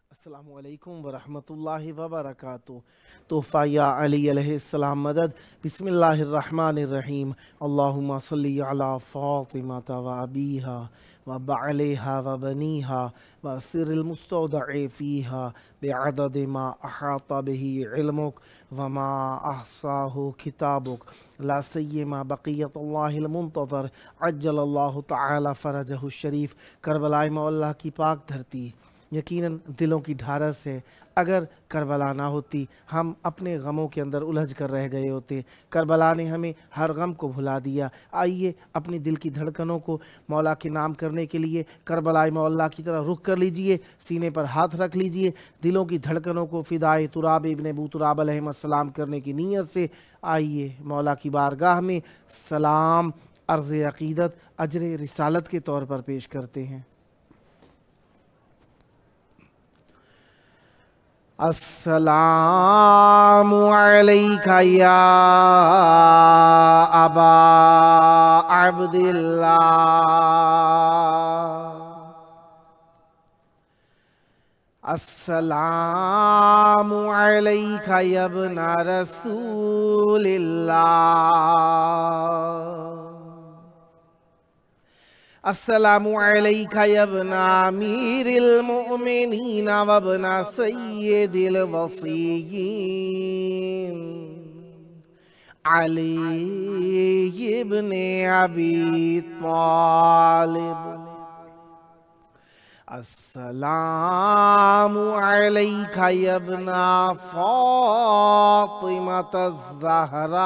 السلام علیکم ورحمۃ اللہ وبرکاتہ۔ تحفہ یا علی علیہ السلام مدد۔ بسم اللہ الرحمن الرحیم۔ اللہم صلی علی فاطمہ و ابیہا و بعلیہا و بنیہا و سر المستودع فیہا بعدد ما احاط بہ علمک وما احصاہ کتابک لا سیما بقیت اللہ المنتظر عجل اللہ تعالی فرجہ الشریف۔ کربلائے مولا کی پاک دھرتی یقیناً دلوں کی ڈھارس ہے۔ اگر کربلا نہ ہوتی ہم اپنے غموں کے اندر الجھ کر رہ گئے ہوتے۔ کربلا نے ہمیں ہر غم کو بھلا دیا۔ آئیے اپنی دل کی دھڑکنوں کو مولا کے نام کرنے کے لیے کربلائے مولا کی طرح رخ کر لیجئے، سینے پر ہاتھ رکھ لیجئے، دلوں کی دھڑکنوں کو فدائے تراب ابن ابو تراب علیہ السلام کرنے کی نیت سے آئیے مولا کی بارگاہ میں سلام عرض عقیدت اجر رسالت کے طور پر پیش کرتے ہیں۔ السلام علیک یا ابا عبداللہ، السلام علیک یا ابن رسول اللہ، السلام علیک یا ابن امیر المؤمنین و ابن سید الوصیین علی ابن ابی طالب، السلام علیک یا ابن فاطمة الزہراء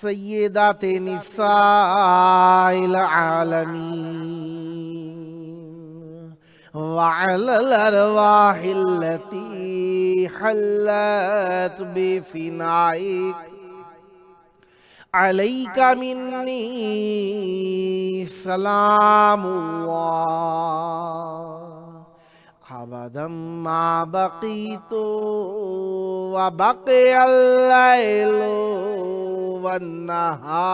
سیدات نساء العالمین وعلی الارواح التي حلت بفنائک علیک منی سلام اللہ ابدا ما بقیت وبقی اللیل والنہار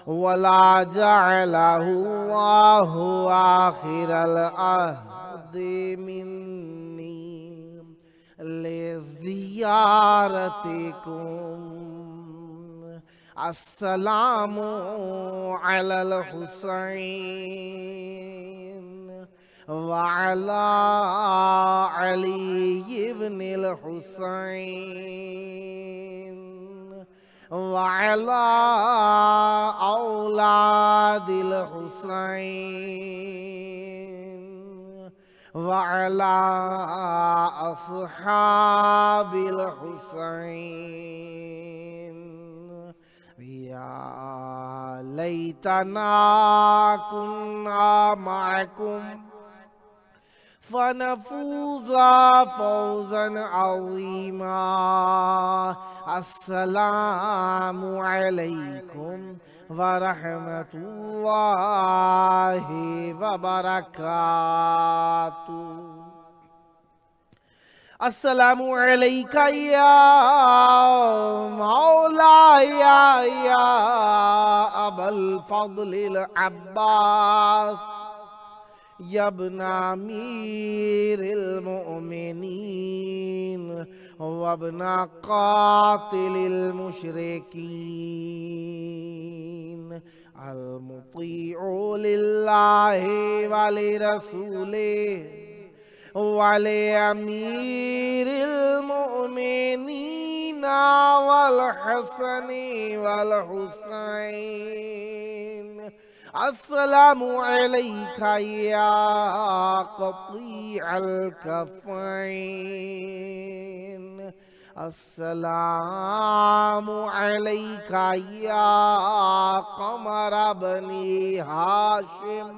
ولا جعلہ اللہ آخر العہد منی لزیارتکم، السلام علی الحسین وعلى علی ابن الحسین وعلى اولاد الحسین وعلى اصحاب الحسین، یا لیتنا کنا معکم فنفوز فوزا عظیما۔ السلام علیکم ورحمۃ اللہ وبرکاتہ۔ السلام علیک یا مولا یا ابا الفضل العباس یا ابن امیر المؤمنین وابن قاتل المشرکین المطیع للہ ولرسولہ ولامیر المؤمنین والحسن والحسین۔ السلام علیک یا قطیع الکفین، السلام علیک یا قمر بنی ہاشم،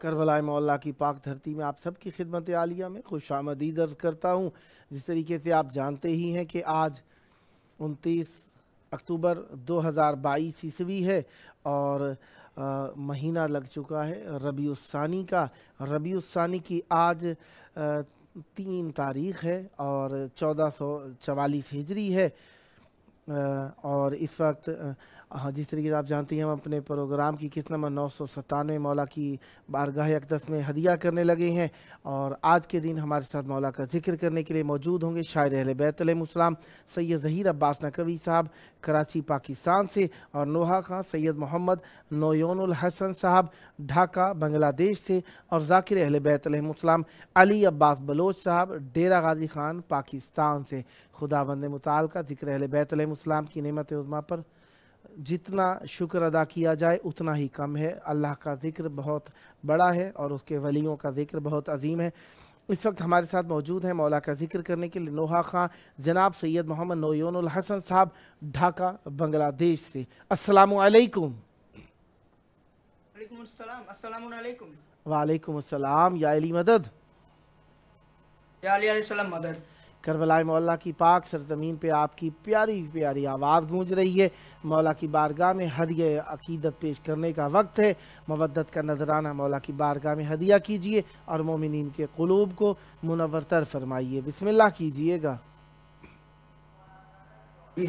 کربلا مولا کی پاک دھرتی میں آپ سب کی خدمت عالیہ میں خوش آمدید عرض کرتا ہوں۔ جس طریقے سے آپ جانتے ہی ہیں کہ آج 29 اکتوبر 2022 عیسوی ہے اور مہینہ لگ چکا ہے ربیع الثانی کا۔ ربیع الثانی کی آج 3 تاریخ ہے اور 1444 ہجری ہے، اور اس وقت جس طریقے سے آپ جانتے ہیں ہم اپنے پروگرام کی قسط نمبر 997 مولا کی بارگاہ اقدس میں ہدیہ کرنے لگے ہیں، اور آج کے دن ہمارے ساتھ مولا کا ذکر کرنے کے لیے موجود ہوں گے شاعر اہل بیت علیہ السلام سید ظہیر عباس نقوی صاحب کراچی پاکستان سے، اور نوحہ خان سید محمد نویون الحسن صاحب ڈھاکہ بنگلہ دیش سے، اور ذاکر اہل بیت علیہ السلام علی عباس بلوچ صاحب ڈیرہ غازی خان پاکستان سے۔ خداوند متعال کا ذکر اہل بیت علیہ السلام کی نعمت عظمیٰ پر جتنا شکر ادا کیا جائے اتنا ہی کم ہے۔ اللہ کا ذکر بہت بڑا ہے اور اس کے ولیوں کا ذکر بہت عظیم ہے۔ اس وقت ہمارے ساتھ موجود ہیں مولا کا ذکر کرنے کے لیے نوحہ خان جناب سید محمد نویون الحسن صاحب ڈھاکہ بنگلہ دیش سے۔ السلام علیکم۔ وعلیکم السلام۔ السلام علیکم۔ وعلیکم السلام۔ یا علی مدد، یا علی علیہ السلام مدد۔ کربلا مولا کی پاک سرزمین پہ آپ کی پیاری پیاری آواز گونج رہی ہے۔ مولا کی بارگاہ میں ہدیہ عقیدت پیش کرنے کا وقت ہے۔ مودت کا نذرانہ مولا کی بارگاہ میں ہدیہ کیجئے اور مومنین کے قلوب کو منورتر فرمائیے۔ بسم اللہ کیجئے گا۔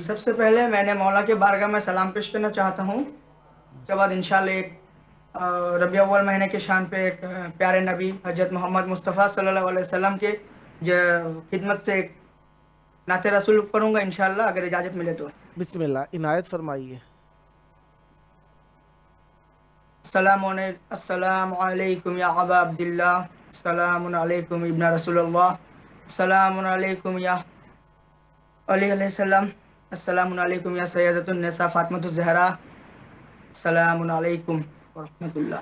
سب سے پہلے میں نے مولا کے بارگاہ میں سلام پیش کرنا چاہتا ہوں۔ اس کے بعد انشاءاللہ ایک ربیع اول مہینے کے شان پہ ایک پیارے نبی حضرت محمد مصطفیٰ صلی اللہ علیہ وسلم کے خدمت سے ایک نعت رسول پڑھوں گا انشاءاللہ اگر اجازت ملے تو۔ بسم اللہ، عنایت فرمائیے۔ السلام علیکم یا ابا عبداللہ، السلام علیکم ابن رسول اللہ، السلام علیکم یا علی علیہ السلام، السلام علیکم یا سیدۃ النساء فاطمۃ الزہرا، السلام علیکم ورحمۃ اللہ۔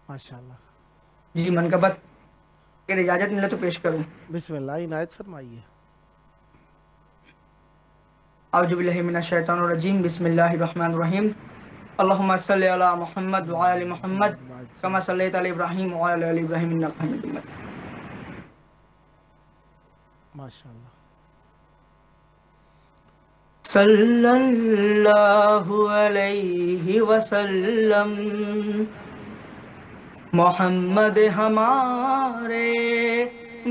ماشاءاللہ۔ جی منقبت اگر اجازت ملے تو پیش کروں۔ بسم اللہ، عنایت فرمائیے۔ اعوذ باللہ من الشیطان الرجیم، بسم اللہ الرحمن الرحیم۔ اللہم صلی علی محمد وعلی محمد کما صلیت علی ابراہیم وعلی آل ابراہیم انک حمید مجید۔ ماشاءاللہ۔ صلی اللہ علیہ وسلم، محمد ہمارے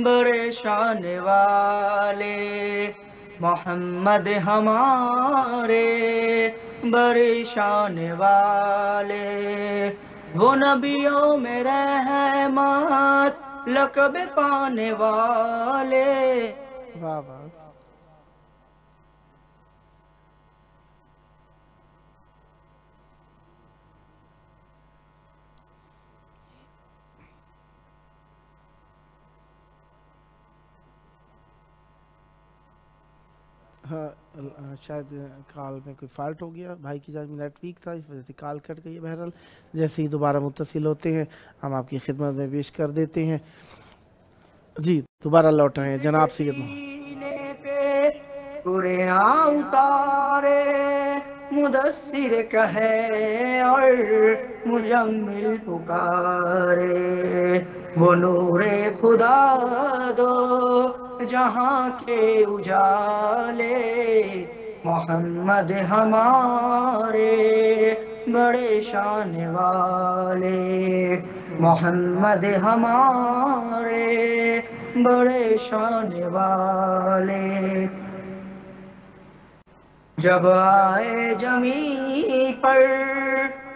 بڑے شان والے، محمد ہمارے بڑے شان والے، وہ نبیوں میں رحمت لقب پانے والے۔ واہ واہ۔ ہاں شاید کال میں کوئی فالٹ ہو گیا، بھائی کی جانب نیٹ ویک تھا، اس وجہ سے کال کٹ گئی ہے۔ بہرحال جیسے ہی دوبارہ متصل ہوتے ہیں ہم آپ کی خدمت میں پیش کر دیتے ہیں۔ جی دوبارہ لوٹائیں جناب سید محمد. سینے پہ قرآن اتارے مدثر کہے اور مجمل پکارے وہ نور خدا دو جہاں کے اجالے محمد ہمارے بڑے شان والے محمد ہمارے بڑے شان والے جب آئے زمین پر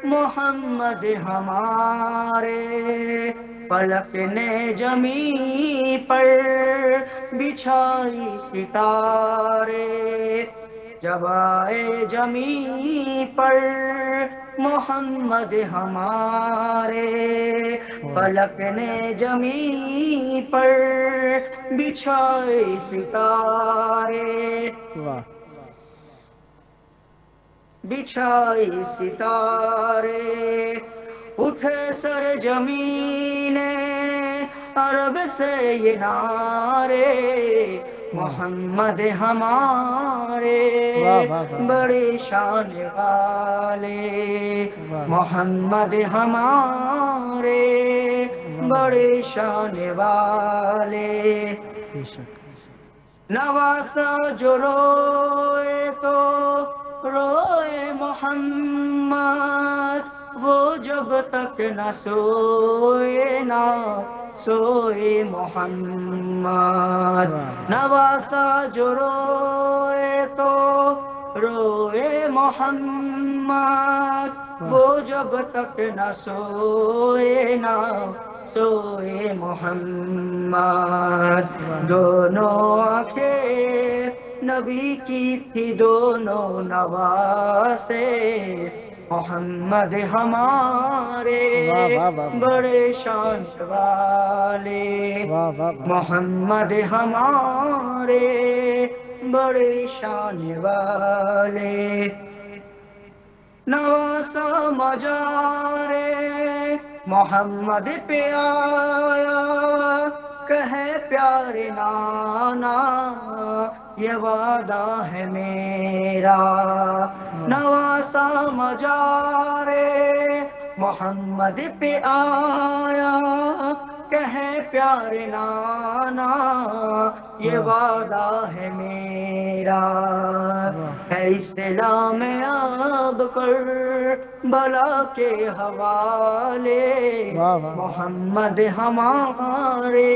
محمد ہمارے فلک نے زمین پر بچھائی ستارے جب آئے زمین پر محمد ہمارے فلک نے زمین پر بچھائے ستارے بچھائے ستارے اٹھے سر زمین عرب سے یہ نعرے محمد ہمارے بڑے شان والے محمد ہمارے بڑے شان والے نواسا جو روئے تو روئے محمد وہ جب تک نہ سوئے نہ سوئے محمد نواسا جو روئے تو روئے محمد وہ جب تک نہ سوئے نہ سوئے محمد دونوں آنکھیں نبی کی تھی دونوں نواسے محمد ہمارے بڑے شان والے محمد ہمارے بڑے شان والے نواسا مجارے محمد پہ آیا کہے پیارے نانا یہ وعدہ ہے میرا نواسا مجارے محمد پہ آیا کہے پیارے نانا یہ وعدہ ہے میرا ہے اسلام اب کر بلا کے حوالے محمد ہمارے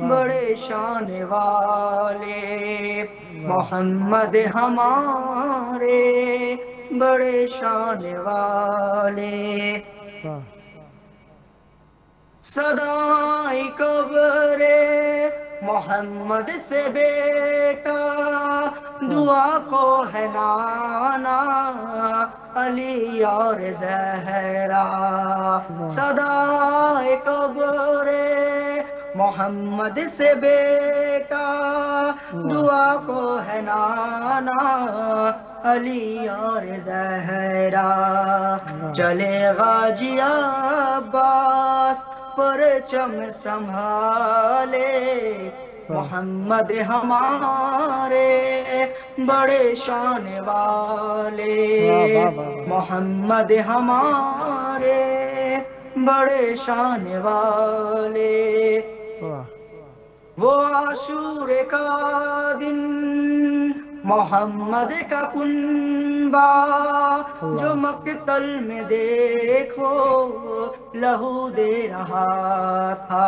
بڑے شان والے محمد ہمارے بڑے شان والے صدائے قبر محمد سے بیٹا دعا کو ہے نانا علی اور زہرا صدائے قبر محمد سے بیٹا دعا کو ہے نانا علی اور زہرا چلے غازی عباس پرچم سنبھالے محمد ہمارے بڑے شان والے محمد ہمارے بڑے شان والے وہ عاشور کا دن محمد کا کنبہ جو مقتل میں دیکھو لہو دے رہا تھا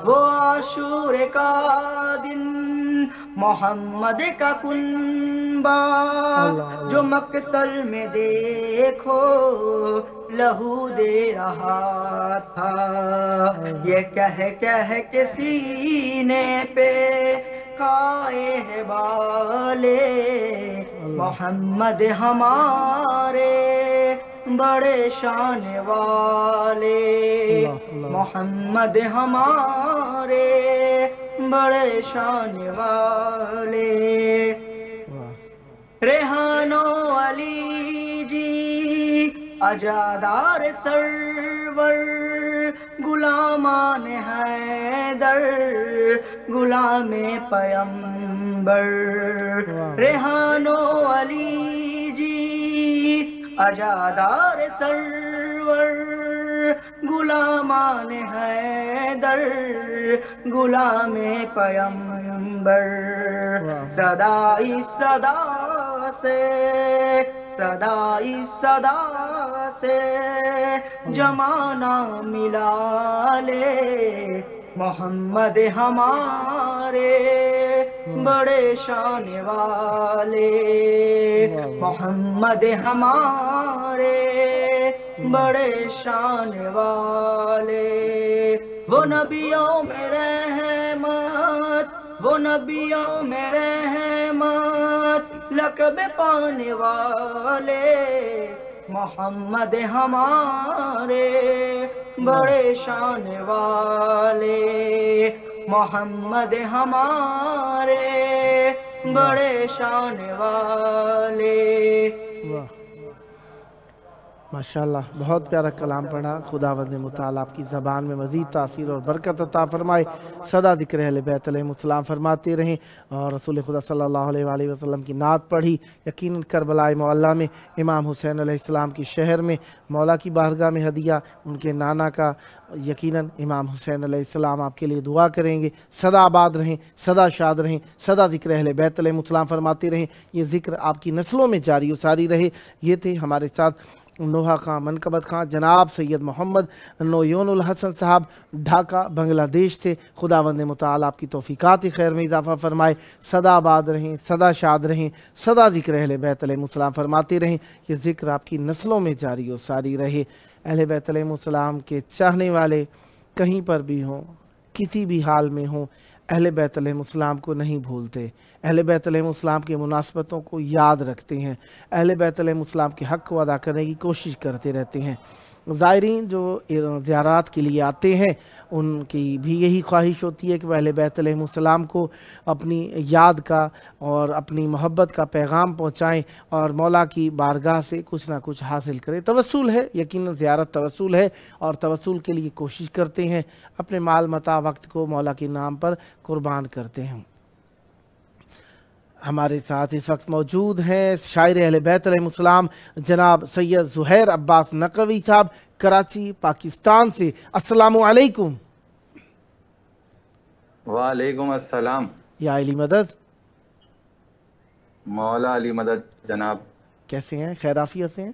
وہ عاشور کا دن محمد کا کنبہ جو مقتل میں دیکھو لہو دے رہا تھا یہ کہہ کے سینے پہ کھائے ہے بالے محمد ہمارے بڑے شان والے محمد ہمارے بڑے شان والے ریحان و علی جی عزادار سرور غلامان حیدر غلام پیمبر ریحان و علی جی عزادار سرور غلامان حیدر غلام پیمبر صدائی صدا سے جمانا ملا لے محمد ہمارے بڑے شان والے محمد ہمارے بڑے شان والے وہ نبیوں میں رحمت وہ نبیوں میں رحمت لقب پانے والے محمد ہمارے بڑے شان والے محمد ہمارے بڑے شان والے. ماشاءاللہ بہت پیارا کلام پڑھا. خداوند متعال آپ کی زبان میں مزید تاثیر اور برکت عطا فرمائے. سدا ذکر اہل بیت علیہ السلام فرماتے رہیں اور رسول خدا صلی اللہ علیہ وآلہ وسلم کی نعت پڑھی. یقیناً کربلائے معلیٰ میں امام حسین علیہ السلام کی شہر میں مولا کی بارگاہ میں ہدیہ ان کے نانا کا. یقیناً امام حسین علیہ السلام آپ کے لیے دعا کریں گے. صدا آباد رہیں, صدا شاد رہیں, صدا ذکر اہل بیت علیہ السلام فرماتے رہیں. یہ ذکر آپ کی نسلوں میں جاری و ساری رہے. یہ تھے ہمارے ساتھ نوحہ خان منقبت خان جناب سید محمد نویون الحسن صاحب ڈھاکہ بنگلہ دیش سے. خداوند متعال آپ کی توفیقات خیر میں اضافہ فرمائے. صدا آباد رہیں, صدا شاد رہیں, صدا ذکر اہل بیت علیہ السلام فرماتے رہیں. یہ ذکر آپ کی نسلوں میں جاری و ساری رہے. اہل بیت علیہ السلام کے چاہنے والے کہیں پر بھی ہوں, کسی بھی حال میں ہوں, اہل بیت علیہ السلام کو نہیں بھولتے. اہل بیت علیہ السلام کی مناسبتوں کو یاد رکھتے ہیں. اہل بیت علیہ السلام کے حق کو ادا کرنے کی کوشش کرتے رہتے ہیں. زائرین جو زیارات کے لیے آتے ہیں ان کی بھی یہی خواہش ہوتی ہے کہ وہ اہل بیت علیہ السلام کو اپنی یاد کا اور اپنی محبت کا پیغام پہنچائیں اور مولا کی بارگاہ سے کچھ نہ کچھ حاصل کریں. توسل ہے, یقیناً زیارت توسل ہے اور توسل کے لیے کوشش کرتے ہیں. اپنے مال متاع وقت کو مولا کے نام پر قربان کرتے ہیں. ہمارے ساتھ اس وقت موجود ہیں شاعر اہل بیت علیہ السلام جناب سید زہیر عباس نقوی صاحب کراچی پاکستان سے. السلام علیکم. وعلیکم السلام. یا علی مدد. مولا علی مدد جناب. کیسے ہیں, خیرافیت سے ہیں؟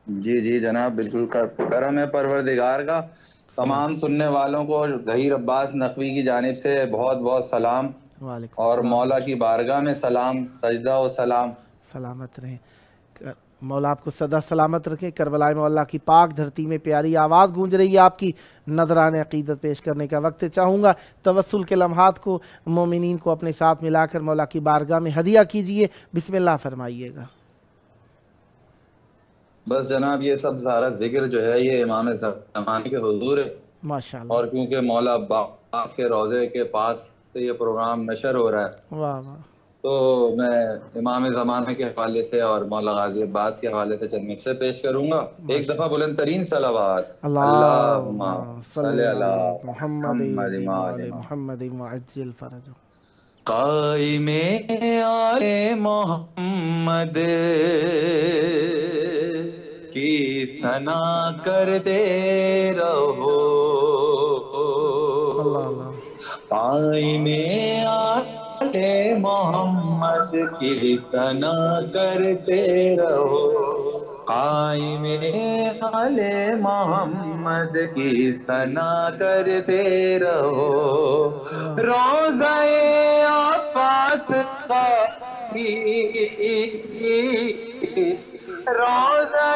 جی جناب بالکل کرم ہے پروردگار کا. تمام سننے والوں کو ظہیر عباس نقوی کی جانب سے بہت بہت سلام اور مولا کی بارگاہ میں سلام, سجدہ و سلام. سلامت رہیں, مولا آپ کو سدا سلامت رکھیں. کربلائے مولا کی پاک دھرتی میں پیاری آواز گونج رہی ہے آپ کی. نذران عقیدت پیش کرنے کا وقت چاہوں گا. توسل کے لمحات کو مومنین کو اپنے ساتھ ملا کر مولا کی بارگاہ میں ہدیہ کیجئے. بسم اللہ فرمائیے گا. بس جناب یہ سب سارا ذکر جو ہے یہ امام زمانے کے حضور ہے ماشاءاللہ. اور کیونکہ مولا عباس کے روضے کے پاس سے یہ پروگرام نشر ہو رہا ہے واہ واہ, تو میں امام زمانہ کے حوالے سے اور مولا غازی عباس کے حوالے سے چند مصرے پیش کروں گا. ایک دفعہ بلند ترین صلوات. اللہم صلی علی محمد محمد محمد وعجل فرجہ. قائم آل محمد کی ثنا کرتے رہو. قائم آل محمد کی ثنا کرتے رہو. قائم آل محمد کی ثنا کرتے رہو. روضہ عباس کا روضہ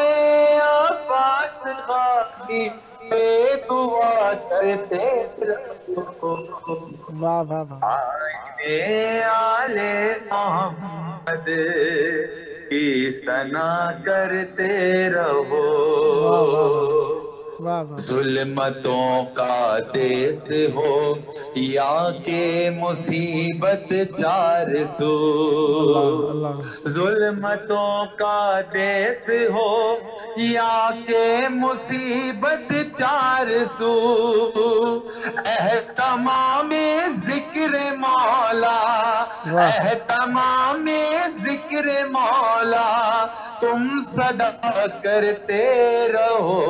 عباس کا دعا کرتے رہو. واہ واہ واہ. آل محمد کی ثنا کرتے رہو. ظلمتوں کا دیس ہو یا کہ مصیبت چار سو. ظلمتوں کا دیس ہو یا کہ مصیبت چار سو، اہتمام ذکر مولا، اہتمام ذکر مولا، تم صدا کرتے رہو،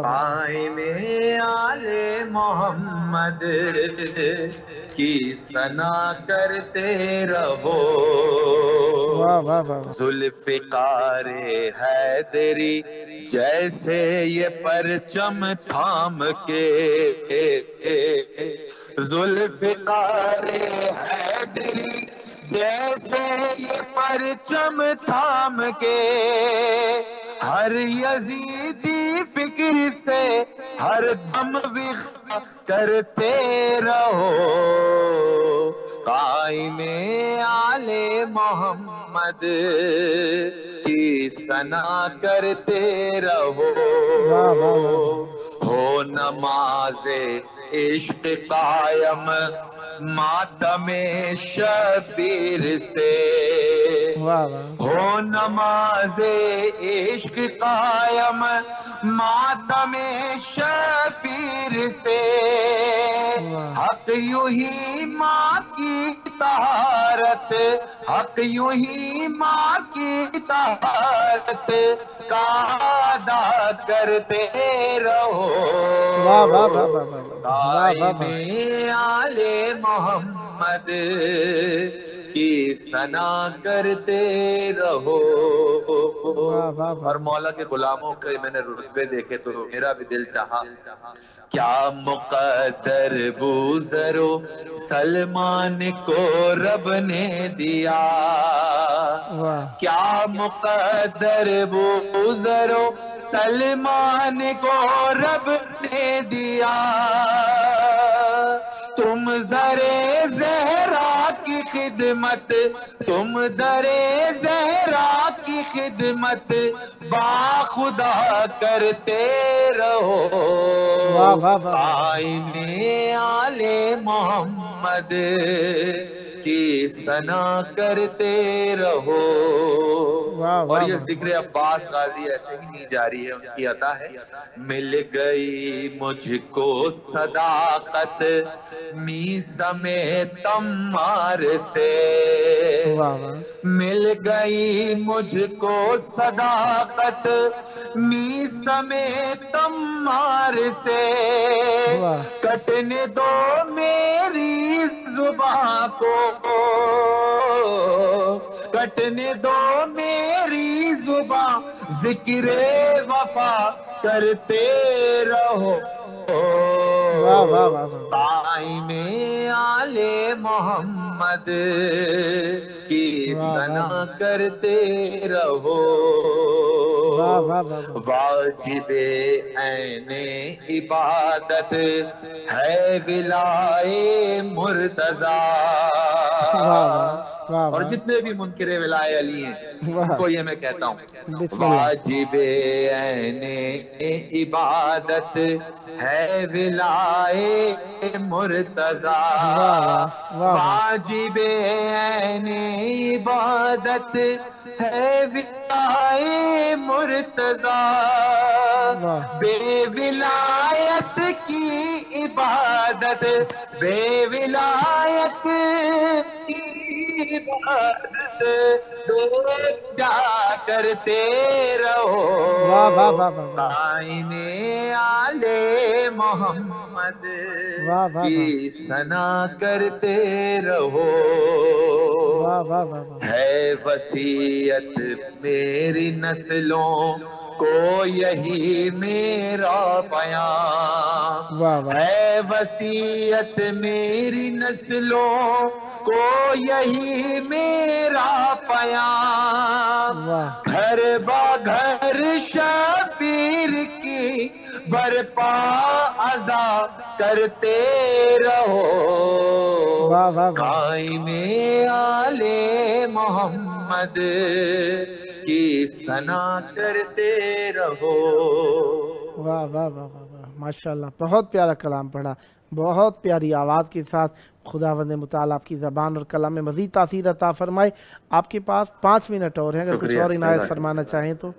قائم آل محمد کی ثنا کرتے رہو، ذوالفقار حیدری جیسے یہ پرچم تھام کے، ذوالفقار حیدری جیسے یہ پرچم تھام کے، ہر یزیدی فکر سے ہر دم وقا کرتے رہو، قائم آل محمد کی ثنا کرتے رہو، ہو نماز عشق قائم ماتم شبیر سے، ہو نماز عشق قائم ماتم شبیر سے، حق یوں ہی ماں کی طہارت، حق یوں ہی ماں کی طہارت کا ادا کرتے رہو، قائم آل محمد کی ثنا کرتے رہو۔ اور مولا کے غلاموں کے میں نے رتبے دیکھے تو میرا بھی دل چاہا، کیا مقدر بوذر و سلمان کو رب نے دیا، کیا مقدر بوذر و سلمان کو رب نے دیا، تم در زہرا کی خدمت، تم در زہرا کی خدمت با خدا کرتے رہو، قائم آل محمد کی ثنا کرتے رہو۔ اور یہ ذکر عباس غازی ایسے ہی نہیں جاری ہے، ان کی عطا ہے، مل گئی مجھ کو صداقت میثم تمار سے، مل گئی مجھ کو صداقت میثم تمار سے، کٹنے دو میری زبان کو، کٹنے دو میری زبان، ذکر وفا کرتے رہو، قائم آل محمد کی ثنا کرتے رہو، واجب عین عبادت ہے ولائے مرتضی، اور جتنے بھی منکر ولائے علی ہیں ان کو یہ میں کہتا ہوں، واجب عین عبادت ہے ولائے مرتضی، واجب عین عبادت ہے ولائے مرتضی، بے ولایت کی عبادت، بے ولایت کی عبادت جا کرتے رہو، قائم آل محمد کی ثنا کرتے رہو، ہے وصیت میری نسلوں کو یہی میرا بیان، ہے وصیت میری نسلوں کو یہی میرا پیام، گھر با گھر شبیر کی برپا عزا کرتے رہو، قائم آل محمد کی ثنا کرتے رہو۔ واہ واہ واہ واہ، ماشاءاللہ، بہت پیارا کلام پڑھا، بہت پیاری آواز کے ساتھ۔ خداوند متعال آپ کی زبان اور کلام میں مزید تاثیر عطا فرمائے۔ آپ کے پاس 5 منٹ اور ہیں، اگر کچھ اور عنایت فرمانا چاہیں تو۔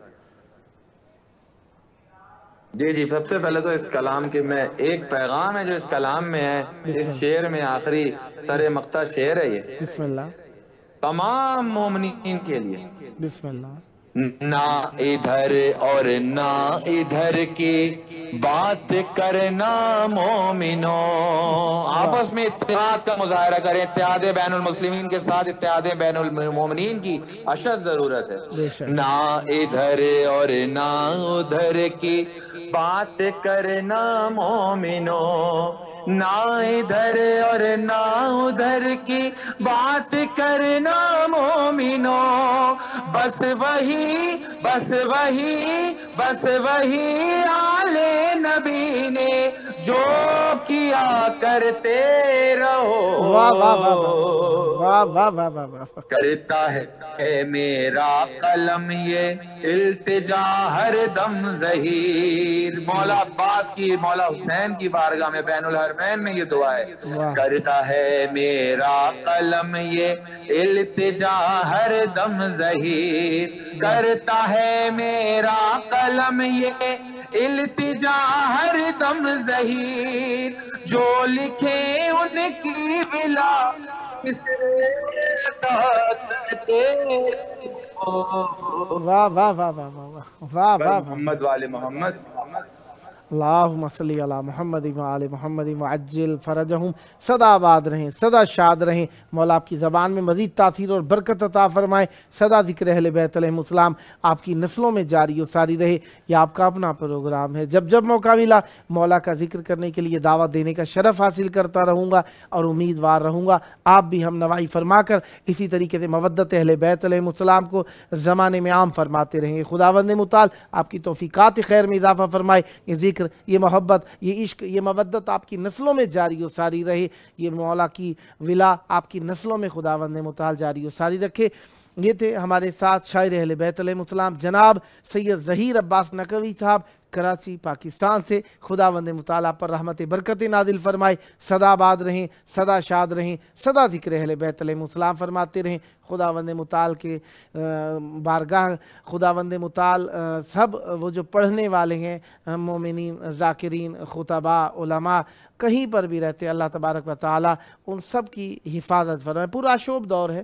جی جی، سب سے پہلے تو اس کلام کے میں ایک پیغام ہے جو اس کلام میں ہے، اس شعر میں آخری سر مقطع شعر ہے یہ، بسم اللہ تمام مومنین کے لیے، بسم اللہ نہ ادھر اور نہ ادھر کی بات کرنا مومنوں، آپس میں اتحاد کا مظاہرہ کریں، اتحاد بین المسلمین کے ساتھ اتحاد بین المومنین کی اشد ضرورت بے ہے، شک نہ ادھر اور نہ ادھر کی بات کرنا مومنوں، نہ ادھر اور نہ ادھر کی بات کرنا مومنوں، بس وہی بس وہی بس وہی آل نبی نے جو کیا کرتے رہو، واہ واہ واہ واہ واہ واہ واہ واہ واہ، کرتا ہے میرا قلم یہ التجا ہر دم ظہیر، مولا عباس کی مولا حسین کی بارگاہ میں بین الحرمین میں یہ دعا ہے، واہ کرتا ہے میرا قلم یہ التجا ہر دم ظہیر، کرتا ہے میرا قلم یہ التجا ہر دم ظہیر، جو لکھے ان کی ولا واہ واہ واہ واہ واہ واہ واہ واہ، محمد والے محمد. اللہم صلی علی محمد و آل محمد وعجل فرجہم، صدا آباد رہیں، صدا شاد رہیں، مولا آپ کی زبان میں مزید تاثیر اور برکت عطا فرمائے، صدا ذکر اہل بیت علیہم السلام آپ کی نسلوں میں جاری و ساری رہے۔ یہ آپ کا اپنا پروگرام ہے، جب جب موقع ملا مولا کا ذکر کرنے کے لیے دعوت دینے کا شرف حاصل کرتا رہوں گا اور امیدوار رہوں گا آپ بھی ہم نوائی فرما کر اسی طریقے سے مودت اہل بیت علیہم السلام کو زمانے میں عام فرماتے رہیں گے۔ خداوند متعال آپ کی توفیقات خیر میں اضافہ فرمائے، یہ ذکر، یہ محبت، یہ عشق، یہ مودت آپ کی نسلوں میں جاری و ساری رہے، یہ مولا کی ولا آپ کی نسلوں میں خداوند متعال جاری و ساری رکھے۔ یہ تھے ہمارے ساتھ شاعر اہل بیت علیہ السلام جناب سید ظہیر عباس نقوی صاحب کراچی پاکستان سے۔ خداوند متعال آپ پر رحمت برکت نازل فرمائے، صدا آباد رہیں، صدا شاد رہیں، صدا ذکر اہل بیت علیہ السلام فرماتے رہیں۔ خداوند متعال کے بارگاہ خداوند متعال سب وہ جو پڑھنے والے ہیں مومنین، ذاکرین، خطباء، علماء کہیں پر بھی رہتے اللہ تبارک و تعالی ان سب کی حفاظت فرمائے۔ پورا شوب دور ہے،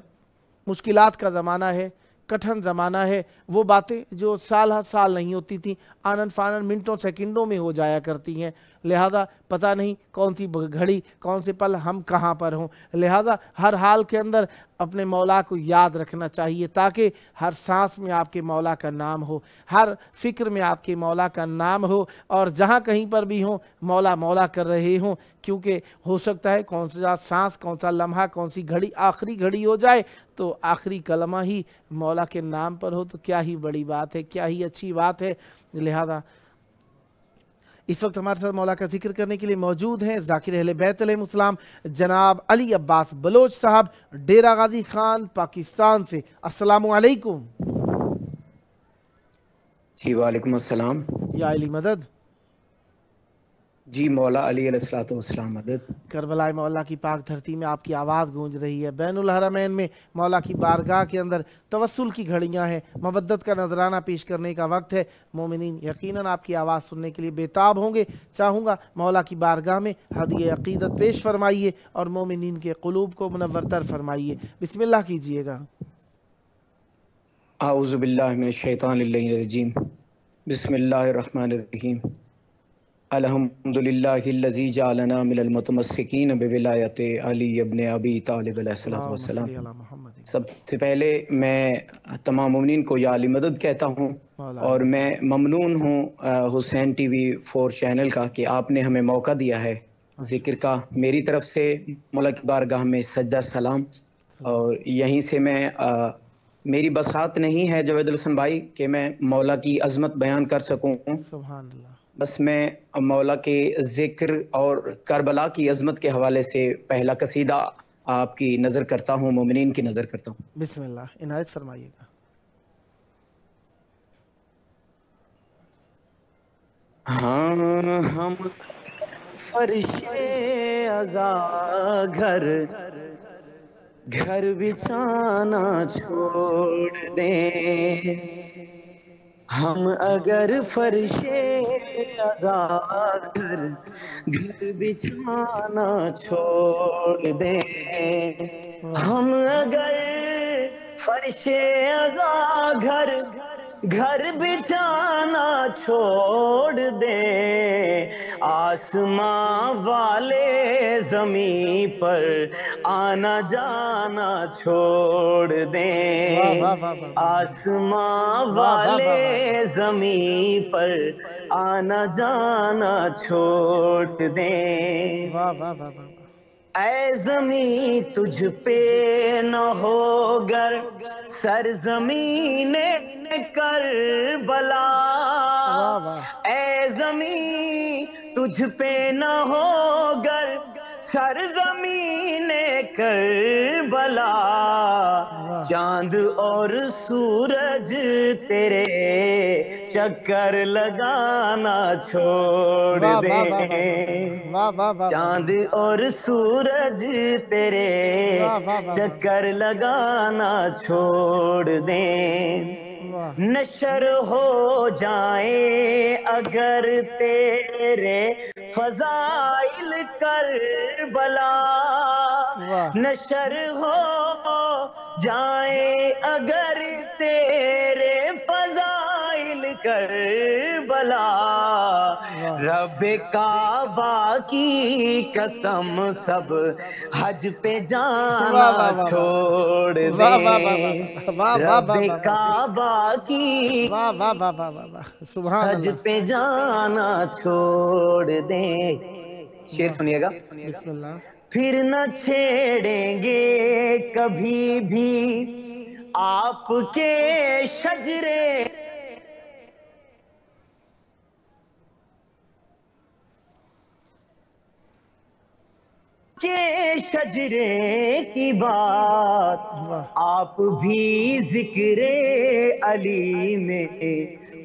مشکلات کا زمانہ ہے، کٹھن زمانہ ہے، وہ باتیں جو سال ہر سال نہیں ہوتی تھیں آنن فانن منٹوں سیکنڈوں میں ہو جایا کرتی ہیں، لہذا پتہ نہیں کون سی گھڑی کون سے پل ہم کہاں پر ہوں، لہذا ہر حال کے اندر اپنے مولا کو یاد رکھنا چاہیے تاکہ ہر سانس میں آپ کے مولا کا نام ہو، ہر فکر میں آپ کے مولا کا نام ہو، اور جہاں کہیں پر بھی ہوں مولا مولا کر رہے ہوں، کیونکہ ہو سکتا ہے کون سا سانس، کون سا لمحہ، کون سی گھڑی آخری گھڑی ہو جائے تو آخری کلمہ ہی مولا کے نام پر ہو، تو کیا ہی بڑی بات ہے، کیا ہی اچھی بات ہے۔ لہذا اس وقت ہمارے ساتھ مولا کا ذکر کرنے کے لیے موجود ہیں ذاکر اہل بیت علیہ السلام جناب علی عباس بلوچ صاحب ڈیرہ غازی خان پاکستان سے۔ السلام علیکم۔ جی وعلیکم السلام۔ یا علی مدد۔ جی مولا علی علیہ السلام مدد۔ کربلا مولا کی پاک دھرتی میں آپ کی آواز گونج رہی ہے، بین الحرمین میں مولا کی بارگاہ کے اندر توسل کی گھڑیاں ہیں، مودت کا نذرانہ پیش کرنے کا وقت ہے، مومنین یقیناً آپ کی آواز سننے کے لیے بےتاب ہوں گے۔ چاہوں گا مولا کی بارگاہ میں ہدیہ عقیدت پیش فرمائیے اور مومنین کے قلوب کو منورتر فرمائیے، بسم اللہ کیجئے گا۔ اعوذ باللہ من الشیطان الرجیم، بسم اللہ الرحمن الرحیم، الحمدللہ الذی جعلنا من المتمسکین بولایت علی ابن ابی طالب علیہ السلام۔ سب سے پہلے میں تمام مومنین کو یا علی مدد کہتا ہوں، اور میں ممنون ہوں حسین ٹی وی 4 چینل کا کہ آپ نے ہمیں موقع دیا ہے ذکر کا۔ میری طرف سے مولا کی بارگاہ میں سجدہ سلام، اور یہیں سے میں میری بساط نہیں ہے جاوید الحسن بھائی کہ میں مولا کی عظمت بیان کر سکوں، سبحان اللہ، بس میں مولا کے ذکر اور کربلا کی عظمت کے حوالے سے پہلا قصیدہ آپ کی نظر کرتا ہوں، مومنین کی نظر کرتا ہوں۔ بسم اللہ، عنایت فرمائیے گا۔ ہاں ہم فرش عزا گھر بچھانا چھوڑ دیں، ہم اگر فرش ازا گھر گھر بچھانا چھوڑ دیں، ہم اگر فرش ازا گھر گھر بچھانا چھوڑ دیں، آسماں والے زمین پر آنا جانا چھوڑ دیں، آسماں والے زمین پر آنا جانا چھوڑ دیں، اے زمین تجھ پہ نہ ہو گر سرزمین کربلا، اے زمین تجھ پہ نہ ہو گر سرزمین کربلا، چاند اور سورج تیرے چکر لگانا چھوڑ دیں، چاند اور سورج تیرے چکر لگانا چھوڑ دیں، نشر ہو جائیں اگر تیرے فضائل کربلا، نشر ہو جائیں اگر تیرے فضائل کربلا، رب کعبہ کی قسم سب حج پہ جانا چھوڑ دیں، رب کعبہ کی حج پہ جانا چھوڑ دیں۔ شعر سنیے گا، بسم اللہ۔ پھر نہ چھیڑیں گے کبھی بھی آپ کے شجرے کے شجرے کی بات، آپ بھی ذکر علی میں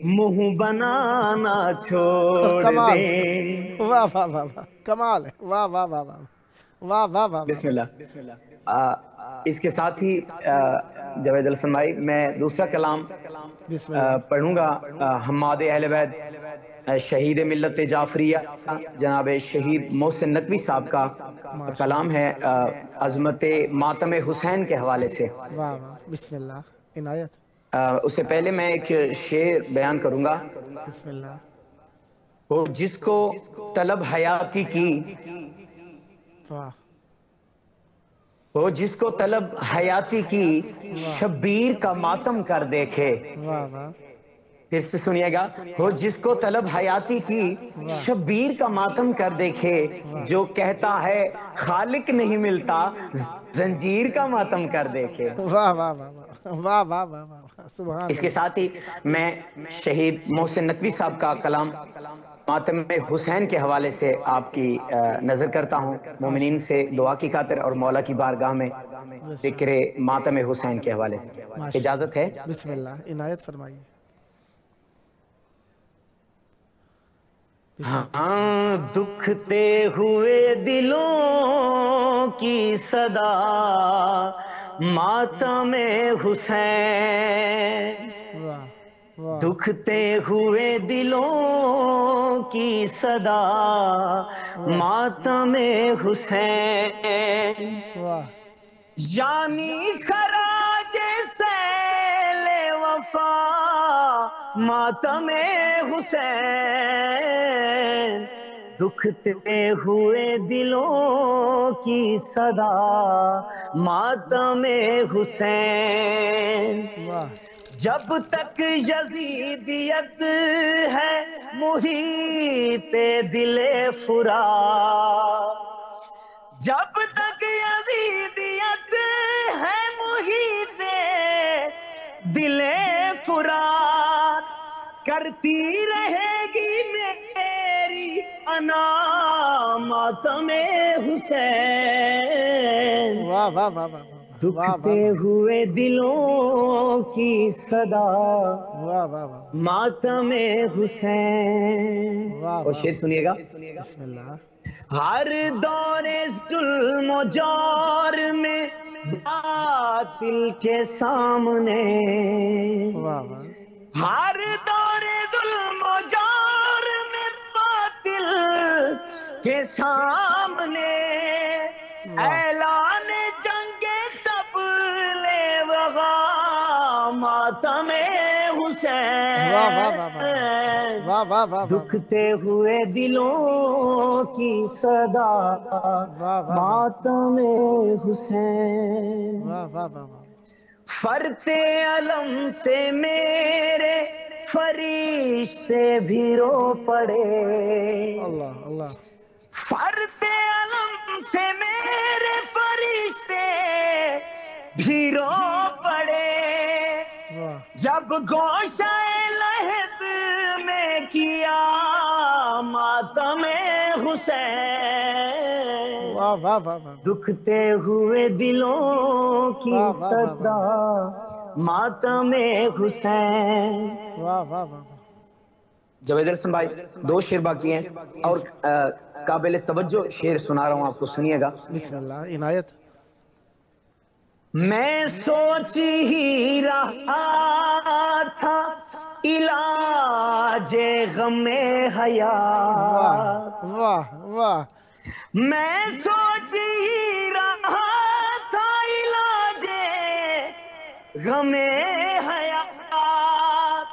منہ بنانا چھوڑ دیں۔ واہ واہ واہ واہ، کمال ہے، واہ واہ واہ واہ واہ واہ واہ۔ بسم اللہ۔ اس کے ساتھ ہی جاوید الحسن بھائی میں دوسرا کلام پڑھوں گا، حماد اہل بیت شہید ملت جعفریہ جناب شہید محسن نقوی صاحب کا کلام ہے، عظمت ماتم حسین کے حوالے سے۔ واہ واہ، بسم اللہ، عنایت۔ اس سے پہلے میں ایک شعر بیان کروں گا، بسم اللہ۔ وہ جس کو طلب حیاتی کی، واہ، وہ جس کو طلب حیاتی کی شبیر کا ماتم کر دیکھے، واہ واہ، پھر سے سنیے گا، وہ جس کو طلب حیاتی کی شبیر کا ماتم کر دیکھے، جو کہتا ہے خالق نہیں ملتا زنجیر کا ماتم کر دیکھے۔ واہ واہ واہ واہ واہ واہ واہ، سبحان۔ اس کے ساتھ ہی میں شہید محسن نقوی صاحب کا کلام ماتم حسین کے حوالے سے آپ کی نظر کرتا ہوں، مومنین سے دعا کی خاطر اور مولا کی بارگاہ میں ذکر ماتم حسین کے حوالے سے اجازت ہے؟ بسم اللہ، عنایت فرمائیے۔ ہاں دکھتے ہوئے دلوں کی صدا ماتم حسین، دکھتے ہوئے دلوں کی صدا ماتم حسین، یعنی خراج سیل وفا ماتم حسین، دکھتے ہوئے دلوں کی صدا ماتم حسین، جب تک یزیدیت ہے محیط دل فرات، جب تک یزیدیت ہے محیط دل فرات، کرتی رہے گی میری انا ماتم حسین، واہ واہ واہ واہ، دکھتے ہوئے دلوں کی صدا واہ واہ واہ، ماتم حسین۔ اور شعر سنیے گا، بسم اللہ۔ ہر دور ظلم و جور میں باطل کے سامنے، واہ واہ، ہر دور ظلم و جور میں کے سامنے اعلان جنگ تبلے وغا ماتم حسین دکھتے ہوئے دلوں کی صدا ماتم حسین فرتے علم سے میرے فرشتے بھی رو پڑے فرتے علم سے میرے فرشتے بھی رو پڑے جب گوشہ لحد میں کیا ماتم حسین دکھتے ہوئے دلوں کی صدا ماتم حسین جاوید حسن بھائی 2 شعر باقی ہیں اور قابل توجہ شعر سنا رہا ہوں آپ کو سنیے گا بسم اللہ عنایت میں سوچ ہی رہا تھا علاج غم حیات واہ واہ میں سوچ ہی رہا تھا علاج غم حیات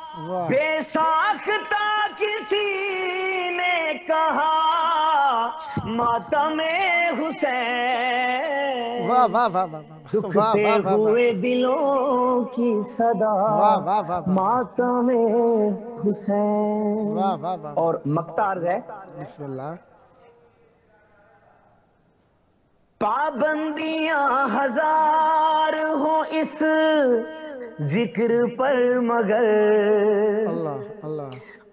بے ساختہ کسی نے کہا ماتم حسین دکھتے ہوئے دلوں کی صدا ماتم حسین اور مقطع عرض ہے بسم اللہ پابندیاں ہزار ہوں اس ذکر پر مگر اللہ اللہ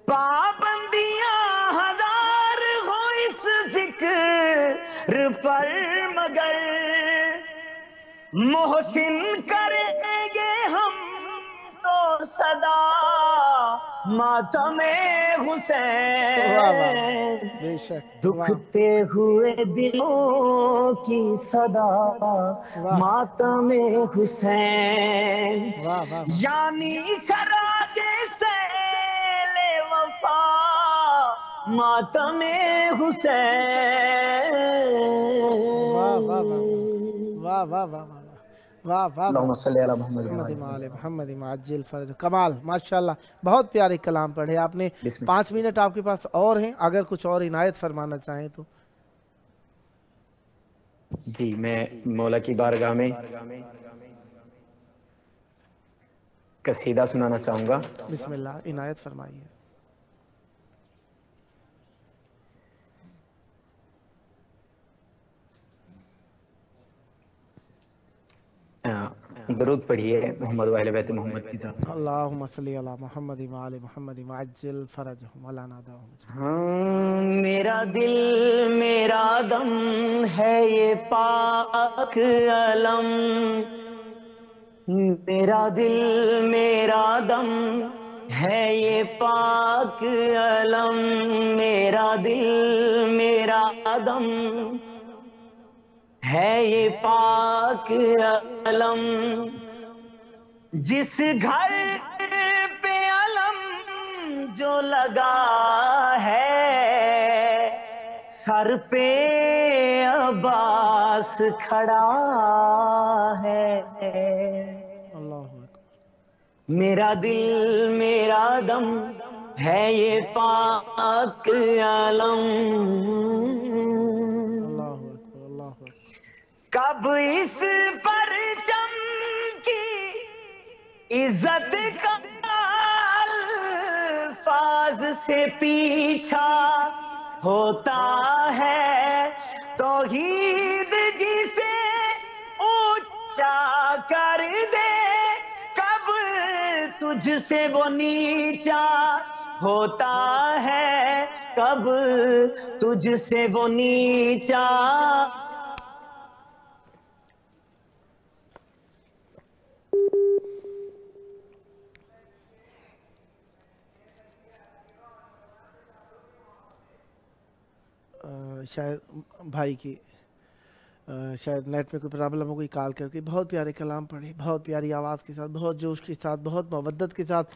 پابندیاں ہزار ہوں اس ذکر پر مگر محسن کریں گے ہم تو صدا ماتم حسین بے شک دکھتے ہوئے دلوں کی صدا ماتم حسین یعنی سراج سیل وفا ماتم حسین واہ واہ واہ واہ واہ اللہم صلی علی محمد محمد معجل فرج کمال ماشاءاللہ بہت پیارے کلام پڑھے آپ نے 5 منٹ آپ کے پاس اور ہیں اگر کچھ اور عنایت فرمانا چاہیں تو جی میں مولا کی بارگاہ میں قصیدہ سنانا چاہوں گا بسم اللہ عنایت فرمائیے درود پڑھیے محمد و اہل بیت محمد کی ذات اللہم صلی علی محمد وآل محمد وعجل فرجہم ولا ناداہم میرا دل میرا دم ہے یہ پاک علم میرا دل میرا دم ہے یہ پاک علم میرا دل میرا دم ہے یہ پاک علم جس گھر پہ علم جو لگا ہے سر پہ عباس کھڑا ہے میرا دل میرا دم ہے یہ پاک علم کب اس پرچم کی عزت کا الفاظ سے پیچھا ہوتا ہے توحید جسے اونچا کر دے کب تجھ سے وہ نیچا ہوتا ہے کب تجھ سے وہ نیچا شاید بھائی کی شاید نیٹ میں کوئی پرابلم ہو گئی کال کر کے بہت پیارے کلام پڑھے بہت پیاری آواز کے ساتھ بہت جوش کے ساتھ بہت مودت کے ساتھ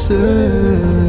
Sen